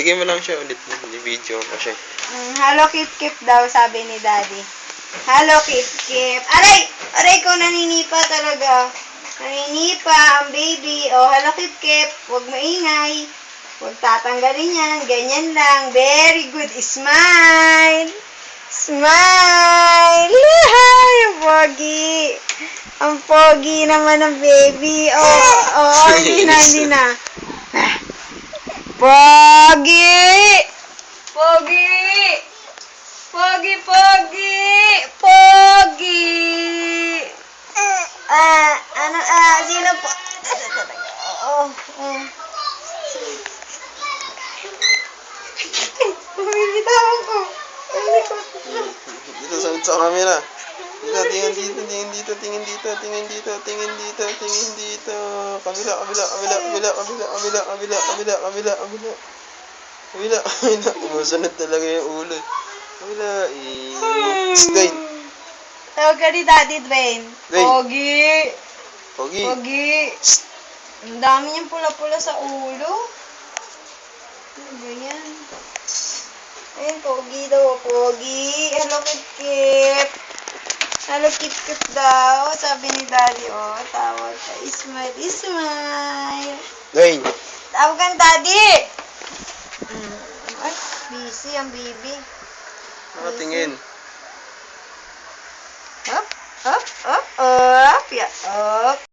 Bigyan mo lang siya ulit. Video mo siya. Hello, Kip-Kip daw, sabi ni Daddy. Hello, Kip-Kip. Aray! Aray ko, naninipa talaga. Naninipa ang baby. Oh, hello, Kip-Kip. Huwag maingay. Huwag tatanggalin yan. Ganyan lang. Very good. Smile! Smile! Ay, ang pogi. Ang pogi naman ng baby. Oh, hindi na. Pogi! Pogi! Pogi! Sino po? Bumibitawan ko. Dito sa camera. Tingin dito. Kabila. Umusunod talaga yung ulo. Kabila. Dwayne. Tawag ka ni Daddy Dwayne. Pogi! Pogi. Ang dami niyang pula-pula sa ulo. Ano ba yan? Ayun, pogi daw. Pogi. Hello, Kip-Kip. Hello, Kip-Kip daw. Sabi ni Daddy, oh, tawag ka. Smile. Dwayne. Tawag ka, Daddy. Ay, busy ang baby. Nakatingin. Up. Yeah, up.